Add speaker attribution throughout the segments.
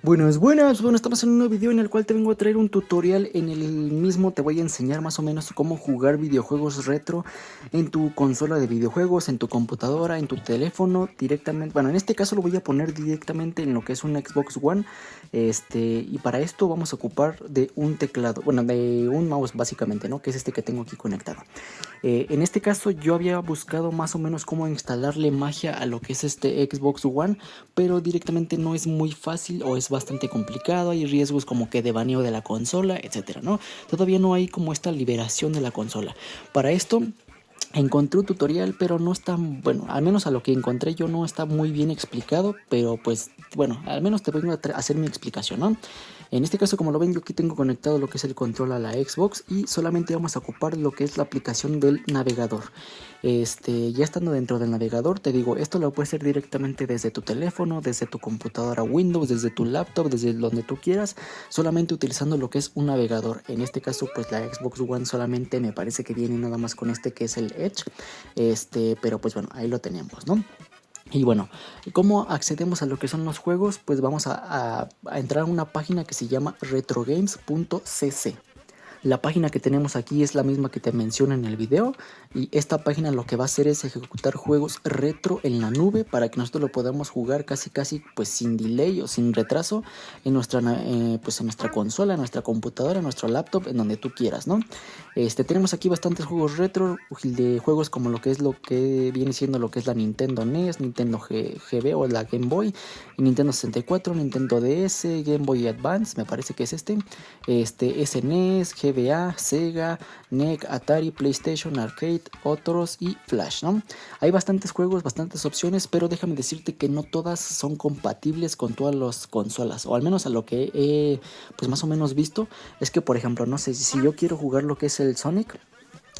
Speaker 1: Bueno, estamos en un nuevo video en el cual te vengo a traer un tutorial. En el mismo te voy a enseñar más o menos cómo jugar videojuegos retro en tu consola de videojuegos, en tu computadora, en tu teléfono, directamente. Bueno, en este caso lo voy a poner directamente en lo que es un Xbox One. Y para esto vamos a ocupar de un teclado, bueno, de un mouse básicamente, ¿no? Que es este que tengo aquí conectado. En este caso yo había buscado más o menos cómo instalarle magia a lo que es este Xbox One, pero directamente no es muy fácil o es bastante complicado, hay riesgos como que de baneo de la consola, etcétera, ¿no? Todavía no hay como esta liberación de la consola. Para esto encontré un tutorial, pero no está, bueno, al menos a lo que encontré yo no está muy bien explicado, pero pues bueno, al menos te vengo a hacer mi explicación, ¿no? En este caso, como lo ven, yo aquí tengo conectado lo que es el control a la Xbox y solamente vamos a ocupar lo que es la aplicación del navegador. Ya estando dentro del navegador, te digo, esto lo puedes hacer directamente desde tu teléfono, desde tu computadora Windows, desde tu laptop, desde donde tú quieras, solamente utilizando lo que es un navegador. En este caso, pues la Xbox One solamente me parece que viene nada más con este que es el Edge, pero pues bueno, ahí lo tenemos, ¿no? Y bueno, ¿cómo accedemos a lo que son los juegos? Pues vamos a entrar a una página que se llama retrogames.cc. La página que tenemos aquí es la misma que te menciono en el video, y esta página lo que va a hacer es ejecutar juegos retro en la nube para que nosotros lo podamos jugar casi pues sin delay o sin retraso en pues en nuestra consola, en nuestra computadora, en nuestro laptop, en donde tú quieras, ¿no? Tenemos aquí bastantes juegos retro, de juegos como lo que viene siendo lo que es la Nintendo NES, Nintendo GB o la Game Boy, Nintendo 64, Nintendo DS, Game Boy Advance, me parece que es SNES, GBA, Sega, NEC, Atari, PlayStation, Arcade, otros y Flash, ¿no? Hay bastantes juegos, bastantes opciones, pero déjame decirte que no todas son compatibles con todas las consolas, o al menos a lo que he pues más o menos visto. Es que por ejemplo, no sé, si yo quiero jugar lo que es el Sonic,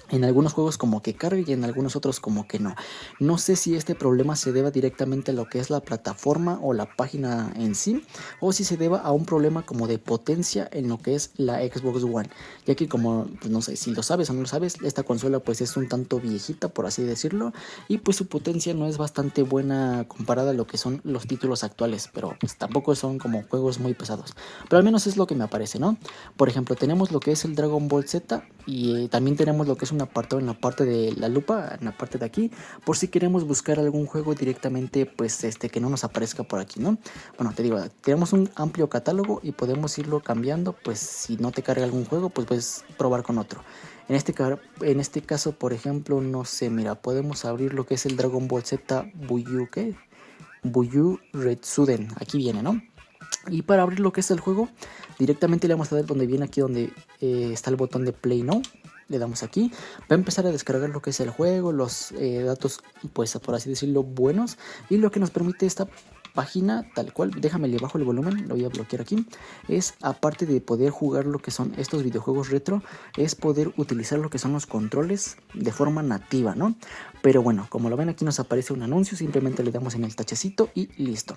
Speaker 1: en algunos juegos como que carga y en algunos otros como que no. No sé si este problema se deba directamente a lo que es la plataforma o la página en sí, o si se deba a un problema como de potencia en lo que es la Xbox One. Ya que como, pues no sé, si lo sabes o no lo sabes, esta consola pues es un tanto viejita, por así decirlo, y pues su potencia no es bastante buena comparada a lo que son los títulos actuales, pero pues tampoco son como juegos muy pesados. Pero al menos es lo que me aparece, ¿no? Por ejemplo, tenemos lo que es el Dragon Ball Z, y también tenemos lo que es un apartado en la parte de la lupa, en la parte de aquí, por si queremos buscar algún juego directamente, pues que no nos aparezca por aquí, ¿no? Bueno, te digo, tenemos un amplio catálogo y podemos irlo cambiando, pues si no te carga algún juego, pues puedes probar con otro. En este caso, por ejemplo, no sé, mira, podemos abrir lo que es el Dragon Ball Z Buyu, ¿qué? Buyu Retsuden, aquí viene, ¿no? Y para abrir lo que es el juego, directamente le vamos a dar donde viene aquí, donde está el botón de Play Now. Le damos aquí, va a empezar a descargar lo que es el juego, los datos, pues por así decirlo, buenos, y lo que nos permite esta página tal cual, déjame le bajo el volumen, lo voy a bloquear aquí, es aparte de poder jugar lo que son estos videojuegos retro, es poder utilizar lo que son los controles de forma nativa, ¿no? Pero bueno, como lo ven aquí nos aparece un anuncio, simplemente le damos en el tachecito y listo.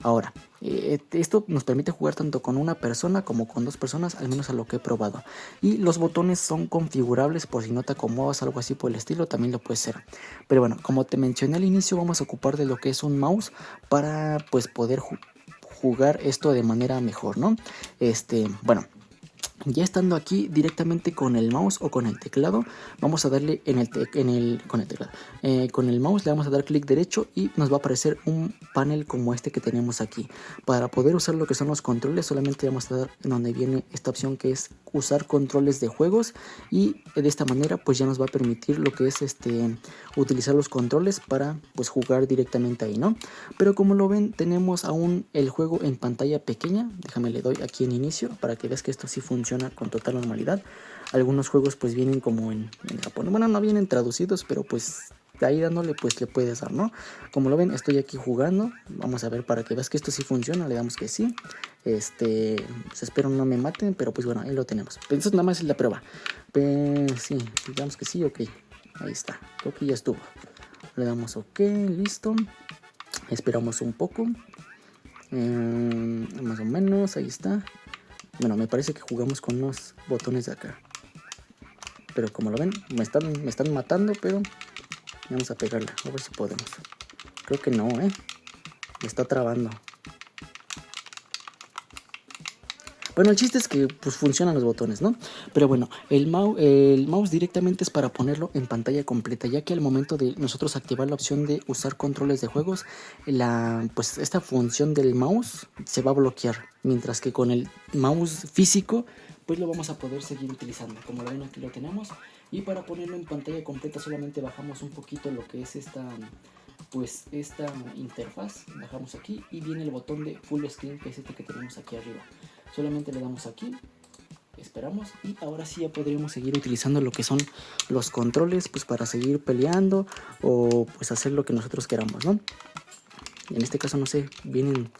Speaker 1: Ahora, esto nos permite jugar tanto con una persona como con dos personas, al menos a lo que he probado. Y los botones son configurables por si no te acomodas, algo así por el estilo, también lo puede ser. Pero bueno, como te mencioné al inicio, vamos a ocupar de lo que es un mouse para pues poder jugar esto de manera mejor, ¿no? Bueno, ya estando aquí directamente con el mouse o con el teclado, vamos a darle con el teclado, con el mouse le vamos a dar clic derecho y nos va a aparecer un panel como este que tenemos aquí. Para poder usar lo que son los controles, solamente vamos a dar en donde viene esta opción que es usar controles de juegos, y de esta manera pues ya nos va a permitir lo que es utilizar los controles para pues jugar directamente ahí, ¿no? Pero como lo ven, tenemos aún el juego en pantalla pequeña. Déjame le doy aquí en inicio para que veas que esto sí funciona con total normalidad. Algunos juegos pues vienen como en japonés. Bueno, no vienen traducidos, pero pues ahí dándole pues le puedes dar, ¿no? Como lo ven, estoy aquí jugando. Vamos a ver para que veas que esto sí funciona. Le damos que sí. Pues espero no me maten, pero pues bueno, ahí lo tenemos. Pero eso nada más es la prueba. Sí, digamos que sí, ok. Ahí está. Creo que ya estuvo. Le damos ok, listo. Esperamos un poco. Más o menos, ahí está. Bueno, me parece que jugamos con unos botones de acá. Pero como lo ven, me están matando, pero vamos a pegarla. A ver si podemos. Creo que no, Me está trabando. Bueno, el chiste es que pues funcionan los botones, ¿no? Pero bueno, el mouse directamente es para ponerlo en pantalla completa, ya que al momento de nosotros activar la opción de usar controles de juegos, pues esta función del mouse se va a bloquear, mientras que con el mouse físico pues lo vamos a poder seguir utilizando. Como lo ven, aquí lo tenemos, y para ponerlo en pantalla completa solamente bajamos un poquito lo que es esta interfaz, bajamos aquí y viene el botón de full screen, que es este que tenemos aquí arriba. Solamente le damos aquí, esperamos, y ahora sí ya podríamos seguir utilizando lo que son los controles, pues para seguir peleando o pues hacer lo que nosotros queramos, ¿no? En este caso, no sé, vienen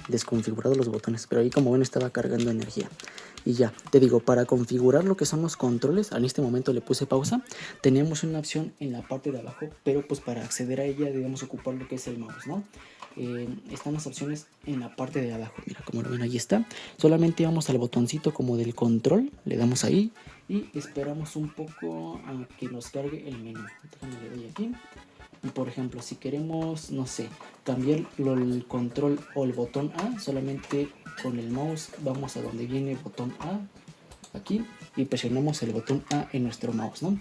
Speaker 1: desconfigurados los botones, pero ahí, como ven, estaba cargando energía. Y ya, te digo, para configurar lo que son los controles, en este momento le puse pausa. Tenemos una opción en la parte de abajo, pero pues para acceder a ella debemos ocupar lo que es el mouse, ¿no? Están las opciones en la parte de abajo. Mira, como lo ven, ahí está. Solamente vamos al botoncito como del control, le damos ahí y esperamos un poco a que nos cargue el menú. Déjame, le doy aquí. Y por ejemplo, si queremos, no sé, cambiar el control o el botón A, solamente con el mouse vamos a donde viene el botón A, aquí, y presionamos el botón A en nuestro mouse, ¿no?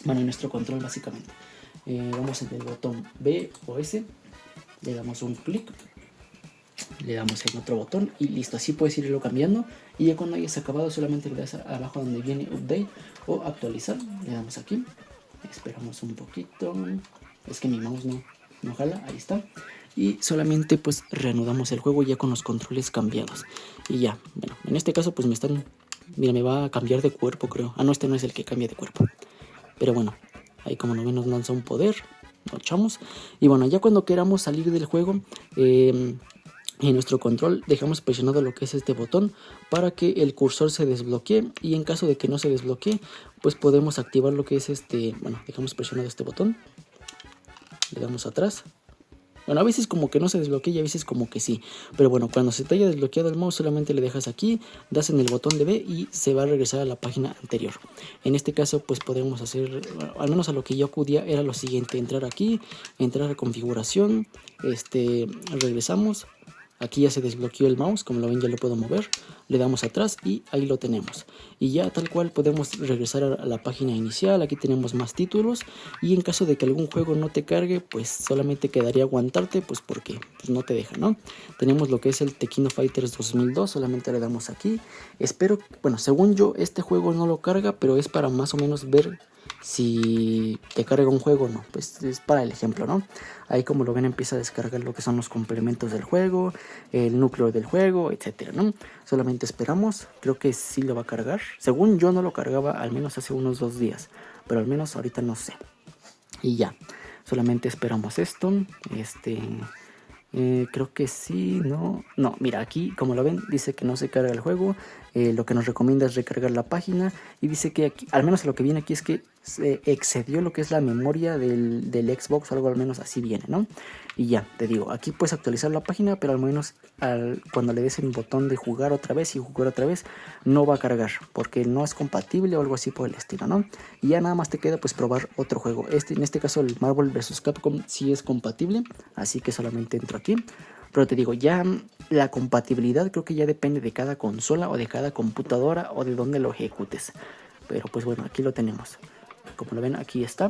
Speaker 1: Bueno, en nuestro control básicamente. Vamos en el botón B o S, le damos un clic, le damos en otro botón y listo. Así puedes irlo cambiando, y ya cuando hayas acabado solamente le das abajo donde viene update o actualizar, le damos aquí, esperamos un poquito. Es que mi mouse no jala, ahí está. Y solamente pues reanudamos el juego ya con los controles cambiados. Y ya, bueno, en este caso pues mira, me va a cambiar de cuerpo, creo. Ah, no, este no es el que cambia de cuerpo. Pero bueno, ahí como no ven nos lanza un poder, lo echamos. Y bueno, ya cuando queramos salir del juego, en nuestro control dejamos presionado lo que es este botón para que el cursor se desbloquee, y en caso de que no se desbloquee pues podemos activar lo que es bueno, dejamos presionado este botón, le damos atrás. Bueno, a veces como que no se desbloquea y a veces como que sí. Pero bueno, cuando se te haya desbloqueado el mouse solamente le dejas aquí, das en el botón de B y se va a regresar a la página anterior. En este caso pues podemos hacer, al menos a lo que yo acudía era lo siguiente: entrar aquí, entrar a configuración, regresamos. Aquí ya se desbloqueó el mouse, como lo ven ya lo puedo mover, le damos atrás y ahí lo tenemos. Y ya tal cual podemos regresar a la página inicial. Aquí tenemos más títulos, y en caso de que algún juego no te cargue pues solamente quedaría aguantarte, pues porque pues no te deja, ¿no? Tenemos lo que es el Tekken Fighters 2002, solamente le damos aquí. Espero, bueno, según yo este juego no lo carga, pero es para más o menos ver si te carga un juego o no, pues es para el ejemplo, ¿no? Ahí, como lo ven, empieza a descargar lo que son los complementos del juego, el núcleo del juego, etcétera, ¿no? Solamente esperamos, creo que sí lo va a cargar. Según yo no lo cargaba al menos hace unos 2 días, pero al menos ahorita no sé. Y ya, solamente esperamos esto, creo que sí, no, mira, aquí como lo ven dice que no se carga el juego. Lo que nos recomienda es recargar la página, y dice que aquí, al menos lo que viene aquí es que se excedió lo que es la memoria del Xbox, o algo al menos así viene, ¿no? Y ya, te digo, aquí puedes actualizar la página, pero al menos cuando le des el botón de jugar otra vez y jugar otra vez, no va a cargar, porque no es compatible o algo así por el estilo, ¿no? Y ya nada más te queda pues probar otro juego. En este caso el Marvel vs. Capcom sí es compatible, así que solamente entro aquí. Pero te digo, ya la compatibilidad creo que ya depende de cada consola o de cada computadora o de dónde lo ejecutes. Pero pues bueno, aquí lo tenemos. Como lo ven, aquí está.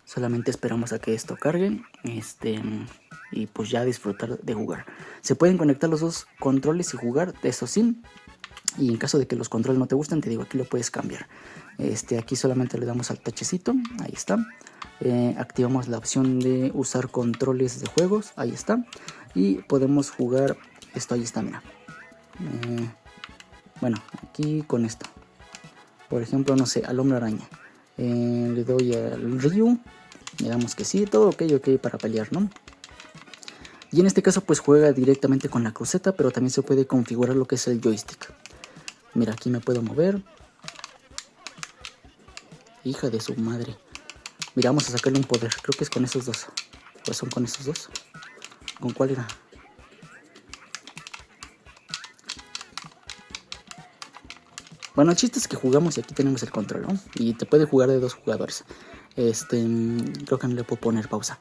Speaker 1: Solamente esperamos a que esto cargue. Y pues ya disfrutar de jugar. Se pueden conectar los dos controles y jugar, eso sí. Y en caso de que los controles no te gusten, te digo, aquí lo puedes cambiar. Aquí solamente le damos al tachecito, ahí está. Activamos la opción de usar controles de juegos, ahí está. Y podemos jugar esto, ahí está, mira. Bueno, aquí con esto. Por ejemplo, no sé, al Hombre Araña. Le doy al Ryu, le damos que sí, todo ok para pelear, ¿no? Y en este caso pues juega directamente con la cruceta, pero también se puede configurar lo que es el joystick. Mira, aquí me puedo mover. Hija de su madre. Mira, vamos a sacarle un poder. Creo que es con esos dos. ¿O son con esos dos? ¿Con cuál era? Bueno, el chiste es que jugamos y aquí tenemos el control, ¿no? Y te puede jugar de 2 jugadores. Creo que no le puedo poner pausa.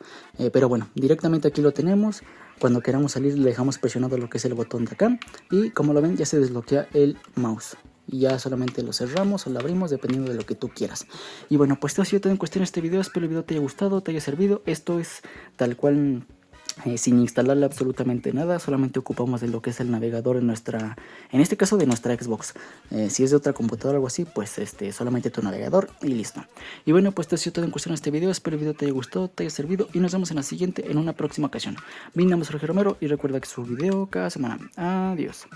Speaker 1: Pero bueno, directamente aquí lo tenemos. Cuando queramos salir le dejamos presionado lo que es el botón de acá y como lo ven ya se desbloquea el mouse. Y ya solamente lo cerramos o lo abrimos dependiendo de lo que tú quieras. Y bueno, pues esto ha sido todo en cuestión de este video. Espero el video te haya gustado, te haya servido. Esto es tal cual, sin instalarle absolutamente nada. Solamente ocupamos de lo que es el navegador en nuestra, en este caso de nuestra Xbox. Si es de otra computadora o algo así, pues solamente tu navegador y listo. Y bueno, pues esto ha sido todo en cuestión de este video. Espero el video te haya gustado, te haya servido y nos vemos en la siguiente, en una próxima ocasión. Mi nombre es Jorge Romero y recuerda que subo video cada semana. Adiós.